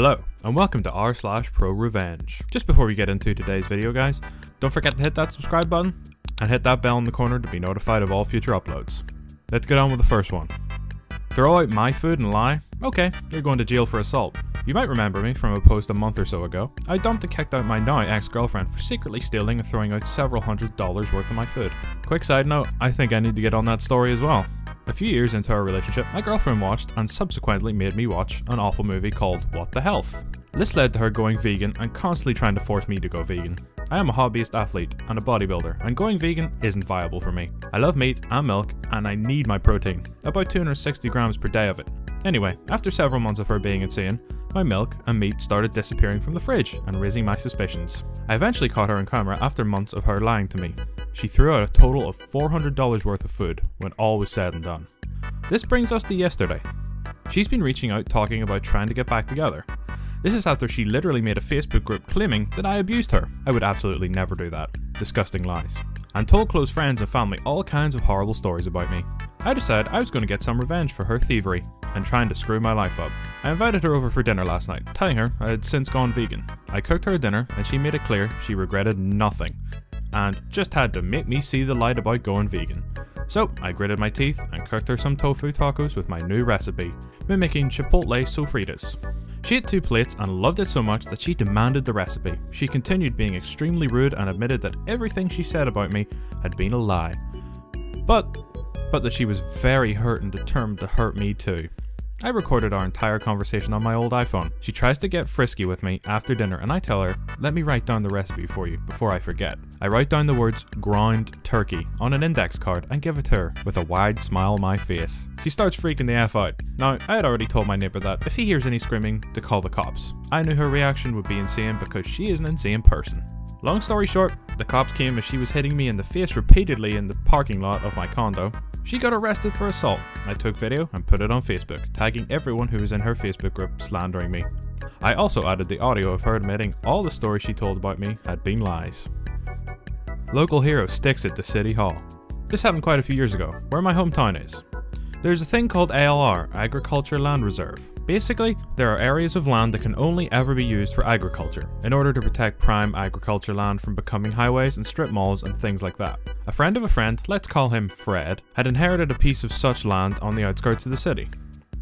Hello, and welcome to r/ProRevenge. Just before we get into today's video guys, don't forget to hit that subscribe button, and hit that bell in the corner to be notified of all future uploads. Let's get on with the first one. Throw out my food and lie? Okay, you're going to jail for assault. You might remember me from a post a month or so ago. I dumped and kicked out my now ex-girlfriend for secretly stealing and throwing out several $100s worth of my food. Quick side note, I think I need to get on that story as well. A few years into our relationship, my girlfriend watched and subsequently made me watch an awful movie called What the Health. This led to her going vegan and constantly trying to force me to go vegan. I am a hobbyist athlete and a bodybuilder, and going vegan isn't viable for me. I love meat and milk, and I need my protein, about 260 grams per day of it. Anyway, after several months of her being insane, my milk and meat started disappearing from the fridge and raising my suspicions. I eventually caught her on camera after months of her lying to me. She threw out a total of $400 worth of food when all was said and done. This brings us to yesterday. She's been reaching out talking about trying to get back together. This is after she literally made a Facebook group claiming that I abused her. I would absolutely never do that. Disgusting lies. And told close friends and family all kinds of horrible stories about me. I decided I was going to get some revenge for her thievery and trying to screw my life up. I invited her over for dinner last night, telling her I had since gone vegan. I cooked her a dinner and she made it clear she regretted nothing and just had to make me see the light about going vegan. So I gritted my teeth and cooked her some tofu tacos with my new recipe, mimicking chipotle sofritas. She ate 2 plates and loved it so much that she demanded the recipe. She continued being extremely rude and admitted that everything she said about me had been a lie. But that she was very hurt and determined to hurt me too. I recorded our entire conversation on my old iPhone. She tries to get frisky with me after dinner and I tell her, let me write down the recipe for you before I forget. I write down the words ground turkey on an index card and give it to her with a wide smile on my face. She starts freaking the F out. Now, I had already told my neighbour that if he hears any screaming to call the cops. I knew her reaction would be insane because she is an insane person. Long story short, the cops came as she was hitting me in the face repeatedly in the parking lot of my condo. She got arrested for assault. I took video and put it on Facebook, tagging everyone who was in her Facebook group slandering me. I also added the audio of her admitting all the stories she told about me had been lies. Local hero sticks it to City Hall. This happened quite a few years ago, where my hometown is. There's a thing called ALR, Agriculture Land Reserve. Basically, there are areas of land that can only ever be used for agriculture, in order to protect prime agriculture land from becoming highways and strip malls and things like that. A friend of a friend, let's call him Fred, had inherited a piece of such land on the outskirts of the city.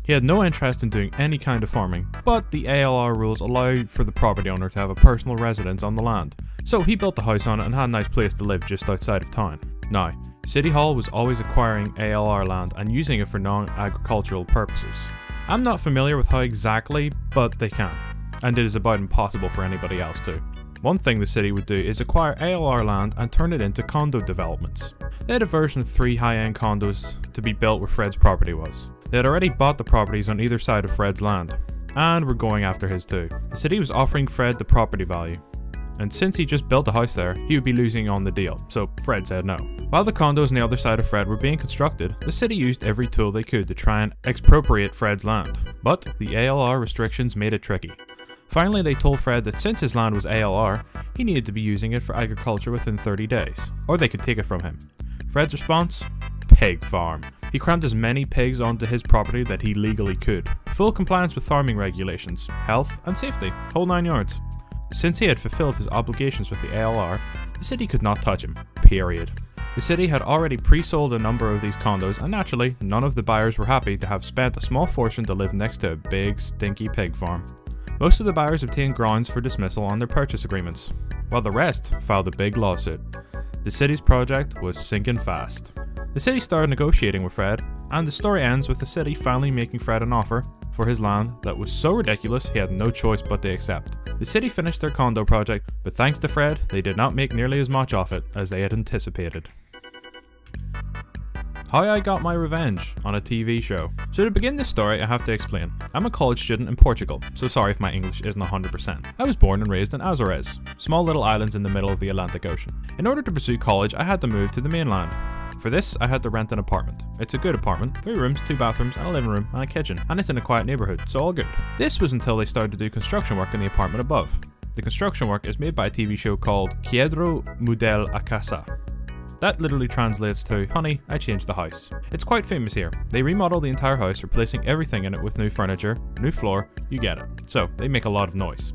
He had no interest in doing any kind of farming, but the ALR rules allow for the property owner to have a personal residence on the land. So he built a house on it and had a nice place to live just outside of town. Now, City Hall was always acquiring ALR land and using it for non-agricultural purposes. I'm not familiar with how exactly, but they can, and it is about impossible for anybody else to. One thing the city would do is acquire ALR land and turn it into condo developments. They had a version of 3 high-end condos to be built where Fred's property was. They had already bought the properties on either side of Fred's land, and were going after his too. The city was offering Fred the property value, and since he just built a house there, he would be losing on the deal, so Fred said no. While the condos on the other side of Fred were being constructed, the city used every tool they could to try and expropriate Fred's land, but the ALR restrictions made it tricky. Finally, they told Fred that since his land was ALR, he needed to be using it for agriculture within 30 days, or they could take it from him. Fred's response? Pig farm. He crammed as many pigs onto his property that he legally could. Full compliance with farming regulations, health and safety, whole 9 yards. Since he had fulfilled his obligations with the ALR, the city could not touch him, period. The city had already pre-sold a number of these condos and naturally, none of the buyers were happy to have spent a small fortune to live next to a big, stinky pig farm. Most of the buyers obtained grounds for dismissal on their purchase agreements, while the rest filed a big lawsuit. The city's project was sinking fast. The city started negotiating with Fred, and the story ends with the city finally making Fred an offer for his land that was so ridiculous he had no choice but to accept. The city finished their condo project, but thanks to Fred, they did not make nearly as much off it as they had anticipated. How I got my revenge on a TV show. So to begin this story, I have to explain. I'm a college student in Portugal, so sorry if my English isn't 100%. I was born and raised in Azores, small little islands in the middle of the Atlantic Ocean. In order to pursue college, I had to move to the mainland. For this, I had to rent an apartment. It's a good apartment, 3 rooms, 2 bathrooms, and a living room, and a kitchen, and it's in a quiet neighbourhood, so all good. This was until they started to do construction work in the apartment above. The construction work is made by a TV show called Quiero Mudar a Casa. That literally translates to, honey, I changed the house. It's quite famous here. They remodel the entire house, replacing everything in it with new furniture, new floor, you get it. So they make a lot of noise.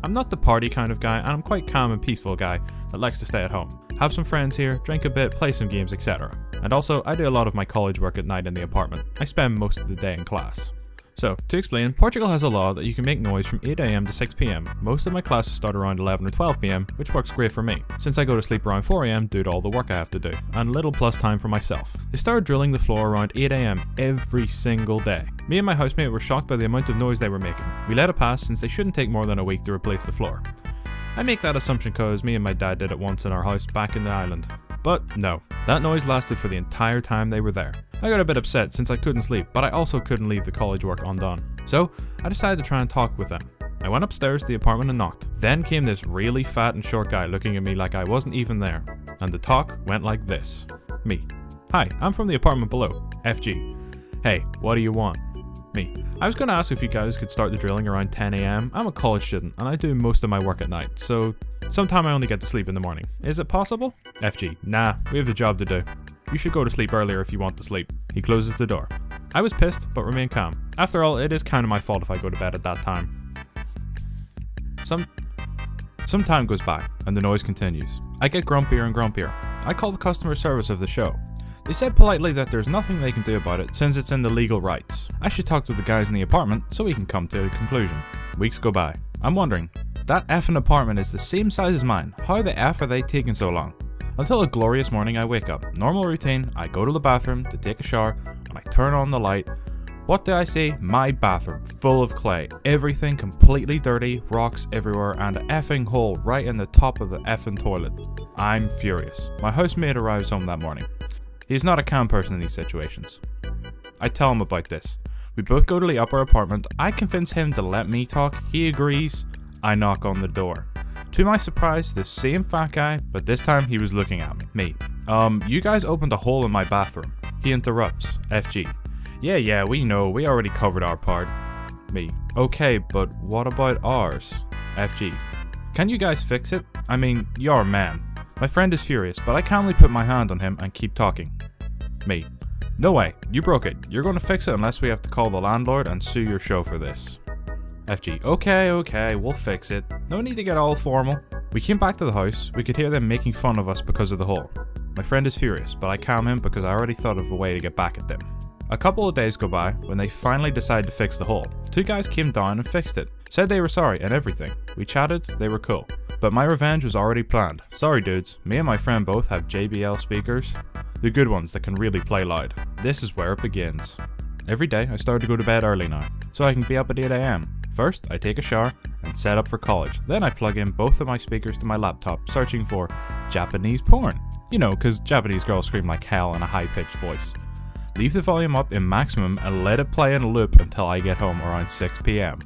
I'm not the party kind of guy, and I'm quite calm and peaceful guy that likes to stay at home. Have some friends here, drink a bit, play some games, etc. And also, I do a lot of my college work at night in the apartment. I spend most of the day in class. So, to explain, Portugal has a law that you can make noise from 8 AM to 6 PM. Most of my classes start around 11 or 12 PM, which works great for me, since I go to sleep around 4 AM due to all the work I have to do, and little plus time for myself. They started drilling the floor around 8 AM every single day. Me and my housemate were shocked by the amount of noise they were making. We let it pass since they shouldn't take more than a week to replace the floor. I make that assumption cause me and my dad did it once in our house back in the island. But no, that noise lasted for the entire time they were there. I got a bit upset since I couldn't sleep, but I also couldn't leave the college work undone. So I decided to try and talk with them. I went upstairs to the apartment and knocked. Then came this really fat and short guy looking at me like I wasn't even there. And the talk went like this. Me. Hi, I'm from the apartment below. FG. Hey, what do you want? Me. I was gonna ask if you guys could start the drilling around 10 AM. I'm a college student and I do most of my work at night, so sometime I only get to sleep in the morning. Is it possible? FG. Nah, we have a job to do. You should go to sleep earlier if you want to sleep. He closes the door. I was pissed, but remain calm. After all, it is kind of my fault if I go to bed at that time. Some time goes by, and the noise continues. I get grumpier and grumpier. I call the customer service of the show. They said politely that there's nothing they can do about it since it's in the legal rights. I should talk to the guys in the apartment so we can come to a conclusion. Weeks go by. I'm wondering, that effing apartment is the same size as mine. How the F are they taking so long? Until a glorious morning I wake up. Normal routine, I go to the bathroom to take a shower and I turn on the light. What do I see? My bathroom, full of clay. Everything completely dirty, rocks everywhere, and an effing hole right in the top of the effing toilet. I'm furious. My housemate arrives home that morning. He's not a calm person in these situations. I tell him about this. We both go to the upper apartment. I convince him to let me talk. He agrees. I knock on the door. To my surprise, the same fat guy, but this time he was looking at me. You guys opened a hole in my bathroom. He interrupts. FG. Yeah, we know. We already covered our part. Me. Okay, but what about ours? FG. Can you guys fix it? I mean, you're a man. My friend is furious, but I calmly put my hand on him and keep talking. Me. No way, you broke it. You're going to fix it unless we have to call the landlord and sue your show for this. FG. Okay, we'll fix it. No need to get all formal. We came back to the house. We could hear them making fun of us because of the hole. My friend is furious, but I calm him because I already thought of a way to get back at them. A couple of days go by when they finally decide to fix the hole. Two guys came down and fixed it. Said they were sorry and everything. We chatted, they were cool. But my revenge was already planned. Sorry dudes, me and my friend both have JBL speakers. The good ones that can really play loud. This is where it begins. Every day I start to go to bed early now, so I can be up at 8 AM. First, I take a shower and set up for college. Then I plug in both of my speakers to my laptop, searching for Japanese porn. You know, cause Japanese girls scream like hell in a high-pitched voice. Leave the volume up in maximum and let it play in a loop until I get home around 6 PM.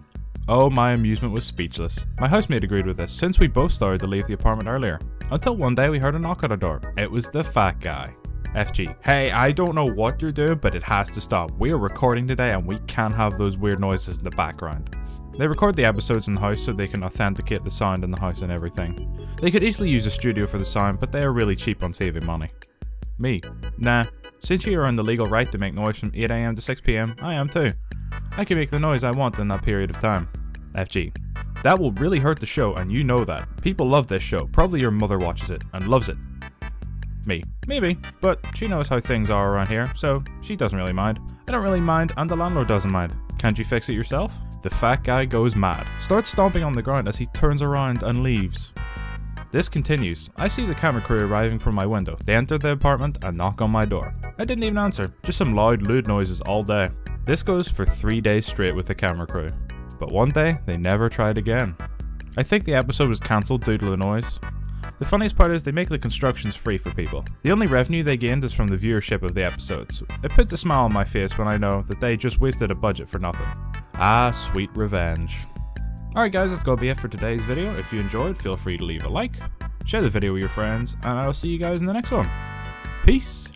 Oh, my amusement was speechless. My housemate agreed with this since we both started to leave the apartment earlier. Until one day we heard a knock at our door. It was the fat guy. FG. Hey, I don't know what you're doing, but it has to stop. We are recording today and we can't have those weird noises in the background. They record the episodes in the house so they can authenticate the sound in the house and everything. They could easily use a studio for the sound, but they are really cheap on saving money. Me. Nah. Since you are in the legal right to make noise from 8 AM to 6 PM, I am too. I can make the noise I want in that period of time. FG. That will really hurt the show and you know that. People love this show. Probably your mother watches it and loves it. Me. Maybe, but she knows how things are around here, so she doesn't really mind. I don't really mind and the landlord doesn't mind. Can't you fix it yourself? The fat guy goes mad. Starts stomping on the ground as he turns around and leaves. This continues. I see the camera crew arriving from my window. They enter the apartment and knock on my door. I didn't even answer. Just some loud, lewd noises all day. This goes for 3 days straight with the camera crew. But one day, they never tried again. I think the episode was cancelled due to the noise. The funniest part is they make the constructions free for people. The only revenue they gained is from the viewership of the episodes. It puts a smile on my face when I know that they just wasted a budget for nothing. Ah, sweet revenge. Alright guys, that's gonna be it for today's video. If you enjoyed, feel free to leave a like, share the video with your friends, and I'll see you guys in the next one. Peace!